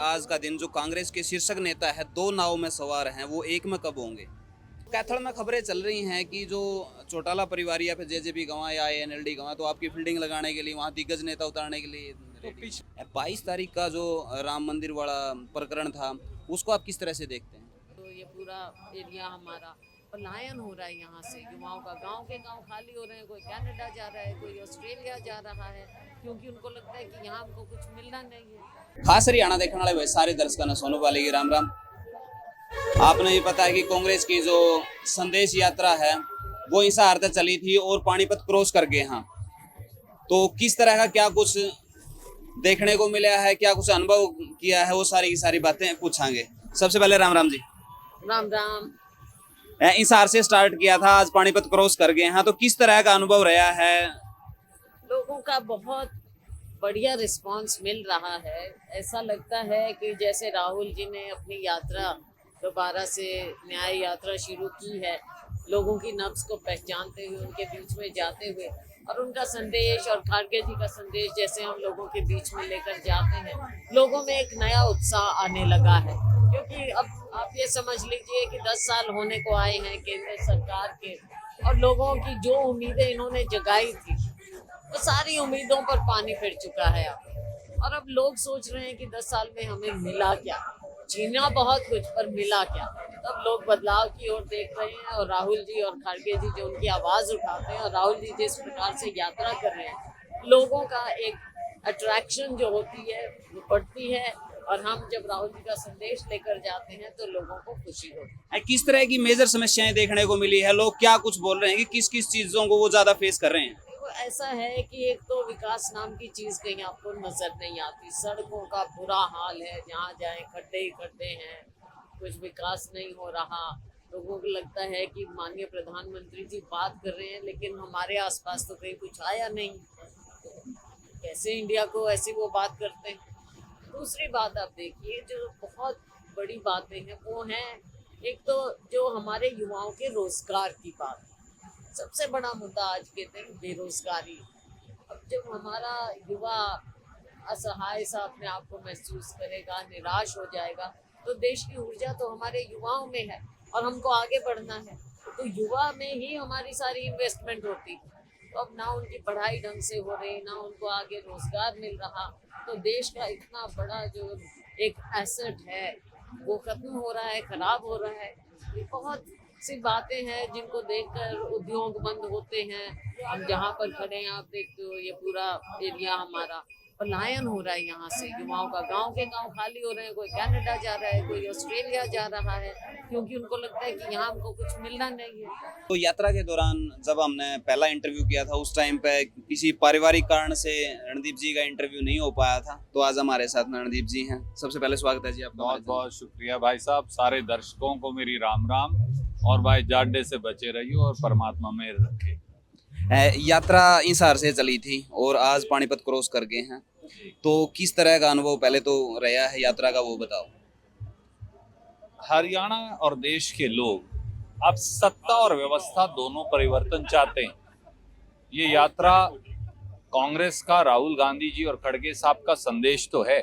आज का दिन जो कांग्रेस के शीर्षक नेता है दो नाव में सवार हैं वो एक में कब होंगे। कैथल में खबरें चल रही हैं कि जो चौटाला परिवार या फिर जेजेपी गंवा या एएनएलडी गंवा तो आपकी फील्डिंग लगाने के लिए वहाँ दिग्गज नेता उतारने के लिए तो 22 तारीख का जो राम मंदिर वाला प्रकरण था उसको आप किस तरह से देखते हैं। तो ये पूरा एरिया हमारा पलायन हो रहा है यहाँ से, युवाओं का गांव के गांव खाली हो रहे हैं, कोई कनाडा जा रहा है, कोई ऑस्ट्रेलिया जा रहा है, क्योंकि उनको लगता है कि यहाँ हमको कुछ मिलना नहीं है। खास हरियाणा देखने वाले सारे दर्शकों ने सोनू वाले की राम राम। आपने ये पता है कि कांग्रेस की जो संदेश यात्रा है वो हिसार तक चली थी और पानीपत क्रॉस कर गए हैं, तो किस तरह का क्या कुछ देखने को मिला है, क्या कुछ अनुभव किया है, वो सारी की सारी बातें पूछांगे। सबसे पहले राम राम जी। राम राम। हिसार से स्टार्ट किया था, आज पानीपत क्रॉस कर गए हैं, तो किस तरह का अनुभव रहा है। लोगों का बहुत बढ़िया रिस्पांस मिल रहा है। ऐसा लगता है कि जैसे राहुल जी ने अपनी यात्रा दोबारा से न्याय यात्रा शुरू की है, लोगों की नब्ज को पहचानते हुए, उनके बीच में जाते हुए, और उनका संदेश और खाड़गे जी का संदेश जैसे हम लोगों के बीच में लेकर जाते हैं, लोगों में एक नया उत्साह आने लगा है। क्योंकि अब आप ये समझ लीजिए कि 10 साल होने को आए हैं केंद्र सरकार के, और लोगों की जो उम्मीदें इन्होंने जगाई थी वो सारी उम्मीदों पर पानी फिर चुका है अब। और अब लोग सोच रहे हैं कि 10 साल में हमें मिला क्या, छीना बहुत कुछ पर मिला क्या। तब लोग बदलाव की ओर देख रहे हैं, और राहुल जी और खाड़गे जी जो उनकी आवाज उठाते हैं और राहुल जी जिस प्रकार से यात्रा कर रहे हैं, लोगों का एक अट्रैक्शन जो होती है वो बढ़ती है, और हम जब राहुल जी का संदेश लेकर जाते हैं तो लोगों को खुशी होती है। किस तरह की मेजर समस्याएं देखने को मिली है, लोग क्या कुछ बोल रहे हैं कि किस किस चीजों को वो ज्यादा फेस कर रहे हैं। तो ऐसा है कि एक तो विकास नाम की चीज कहीं आपको नजर नहीं आती, सड़कों का बुरा हाल है, जहाँ जाए खड्डे ही खड्डे हैं, कुछ विकास नहीं हो रहा। लोगों को लगता है कि माननीय प्रधानमंत्री जी बात कर रहे हैं लेकिन हमारे आसपास तो कहीं कुछ आया नहीं, तो कैसे इंडिया को ऐसी वो बात करते हैं। दूसरी बात आप देखिए, जो बहुत बड़ी बातें हैं वो हैं, एक तो जो हमारे युवाओं के रोजगार की बात, सबसे बड़ा मुद्दा आज के दिन बेरोजगारी। अब जब हमारा युवा असहाय सा अपने आप को महसूस करेगा, निराश हो जाएगा, तो देश की ऊर्जा तो हमारे युवाओं में है और हमको आगे बढ़ना है, तो युवा में ही हमारी सारी इन्वेस्टमेंट होती है। तो अब ना उनकी पढ़ाई ढंग से हो रही, ना उनको आगे रोजगार मिल रहा, तो देश का इतना बड़ा जो एक एसेट है वो खत्म हो रहा है, खराब हो रहा है। ये बहुत सी बातें हैं जिनको देखकर उद्योग बंद होते हैं। हम जहाँ पर खड़े हैं आप देखते हो, ये पूरा एरिया हमारा पलायन हो रहा है यहाँ से, युवाओं का गांव के गांव खाली हो रहे हैं, कोई कनाडा जा रहा है, कोई ऑस्ट्रेलिया जा रहा है, क्योंकि उनको लगता है कि यहाँ हमको कुछ मिलना नहीं है। तो यात्रा के दौरान जब हमने पहला इंटरव्यू किया था उस टाइम पे किसी पारिवारिक कारण से रणदीप जी का इंटरव्यू नहीं हो पाया था, तो आज हमारे साथ में रणदीप जी हैं। सबसे पहले स्वागत है जी आपका। बहुत बहुत शुक्रिया भाई साहब। सारे दर्शकों को मेरी राम राम, और भाई जाडे से बचे रहिए और परमात्मा में रखे। यात्रा हिसार से चली थी और आज पानीपत क्रॉस कर गए हैं, तो किस तरह का अनुभव पहले तो रहा है यात्रा का वो बताओ। हरियाणा और देश के लोग अब सत्ता और व्यवस्था दोनों परिवर्तन चाहते हैं। ये यात्रा कांग्रेस का, राहुल गांधी जी और खड़गे साहब का संदेश तो है,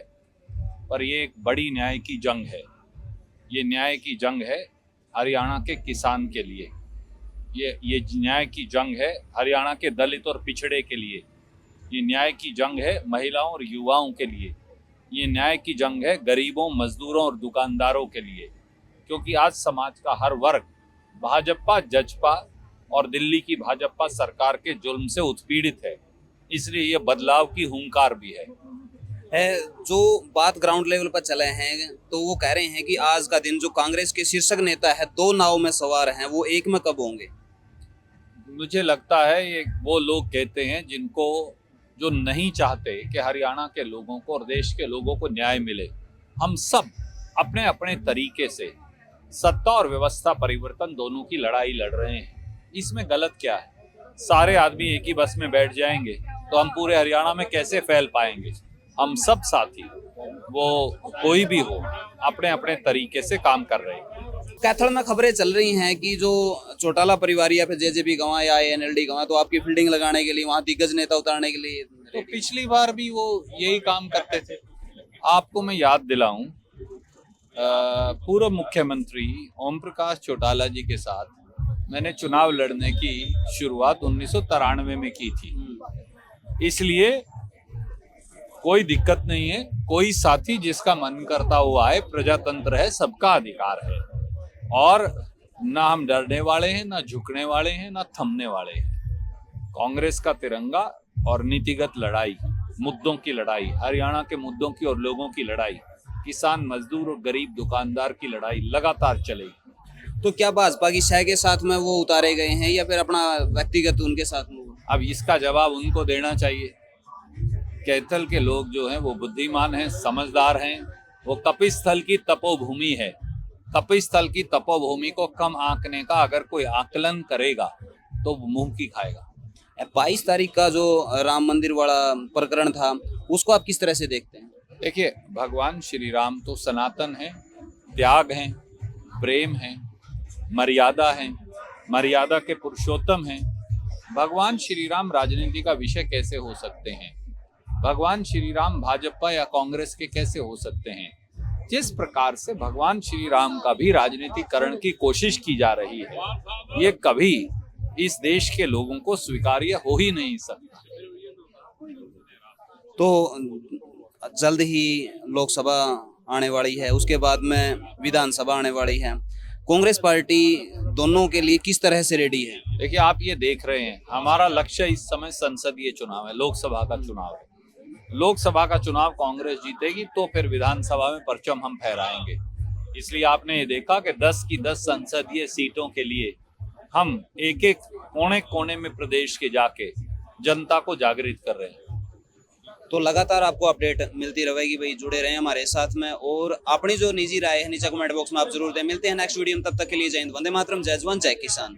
पर ये एक बड़ी न्याय की जंग है। ये न्याय की जंग है हरियाणा के किसान के लिए, ये न्याय की जंग है हरियाणा के दलित और पिछड़े के लिए, ये न्याय की जंग है महिलाओं और युवाओं के लिए, ये न्याय की जंग है गरीबों, मजदूरों और दुकानदारों के लिए। क्योंकि आज समाज का हर वर्ग भाजपा, जजपा और दिल्ली की भाजपा सरकार के जुल्म से उत्पीड़ित है, इसलिए ये बदलाव की हुंकार भी है। जो बात ग्राउंड लेवल पर चले हैं तो वो कह रहे हैं कि आज का दिन जो कांग्रेस के शीर्षक नेता है दो नाव में सवार हैं वो एक में कब होंगे। मुझे लगता है ये वो लोग कहते हैं जिनको, जो नहीं चाहते कि हरियाणा के लोगों को और देश के लोगों को न्याय मिले। हम सब अपने अपने तरीके से सत्ता और व्यवस्था परिवर्तन दोनों की लड़ाई लड़ रहे हैं। इसमें गलत क्या है? सारे आदमी एक ही बस में बैठ जाएंगे तो हम पूरे हरियाणा में कैसे फैल पाएंगे? हम सब साथी, वो कोई भी हो, अपने अपने तरीके से काम कर रहे हैं। कैथल में खबरें चल रही हैं कि जो चौटाला परिवार या फिर जेजेपी गंवा या एएनएलडी गंवा तो आपकी फील्डिंग लगाने के लिए वहाँ दिग्गज नेता उतारने के लिए तो पिछली बार भी वो यही काम करते थे। आपको मैं याद दिलाऊं, पूर्व मुख्यमंत्री ओम प्रकाश चौटाला जी के साथ मैंने चुनाव लड़ने की शुरुआत 1993 में की थी। इसलिए कोई दिक्कत नहीं है, कोई साथी जिसका मन करता वो आए, प्रजातंत्र है, सबका अधिकार है। और ना हम डरने वाले हैं, ना झुकने वाले हैं, ना थमने वाले हैं। कांग्रेस का तिरंगा और नीतिगत लड़ाई, मुद्दों की लड़ाई, हरियाणा के मुद्दों की और लोगों की लड़ाई, किसान मजदूर और गरीब दुकानदार की लड़ाई लगातार चलेगी। तो क्या भाजपा की शह के साथ में वो उतारे गए हैं या फिर अपना व्यक्तिगत उनके साथ में? अब इसका जवाब उनको देना चाहिए। कैथल के लोग जो हैं वो बुद्धिमान हैं, समझदार हैं। वो कपिस्थल की तपोभूमि है। कपिस्थल की तपोभूमि को कम आंकने का अगर कोई आकलन करेगा तो वो मुंह की खाएगा। 22 तारीख का जो राम मंदिर वाला प्रकरण था उसको आप किस तरह से देखते हैं? देखिए, भगवान श्री राम तो सनातन है, त्याग है, प्रेम है, मर्यादा है, मर्यादा के पुरुषोत्तम हैं। भगवान श्री राम राजनीति का विषय कैसे हो सकते हैं? भगवान श्री राम भाजपा या कांग्रेस के कैसे हो सकते हैं? जिस प्रकार से भगवान श्री राम का भी राजनीतिकरण की कोशिश की जा रही है, ये कभी इस देश के लोगों को स्वीकार्य हो ही नहीं सकता। तो जल्द ही लोकसभा आने वाली है, उसके बाद में विधानसभा आने वाली है। कांग्रेस पार्टी दोनों के लिए किस तरह से रेडी है? देखिए, आप ये देख रहे हैं, हमारा लक्ष्य इस समय संसदीय चुनाव है, लोकसभा का चुनाव है। लोकसभा का चुनाव कांग्रेस जीतेगी तो फिर विधानसभा में परचम हम फहराएंगे। इसलिए आपने ये देखा कि 10 की 10 संसदीय सीटों के लिए हम एक एक कोने कोने में प्रदेश के जाके जनता को जागृत कर रहे हैं। तो लगातार आपको अपडेट मिलती रहेगी भाई, जुड़े रहें हमारे साथ में और अपनी जो निजी राय है नीचे कमेंट बॉक्स में आप जरूर दें। मिलते हैं नेक्स्ट वीडियो में, तब तक के लिए जय हिंद, वंदे मातरम, जय जवान, जय किसान।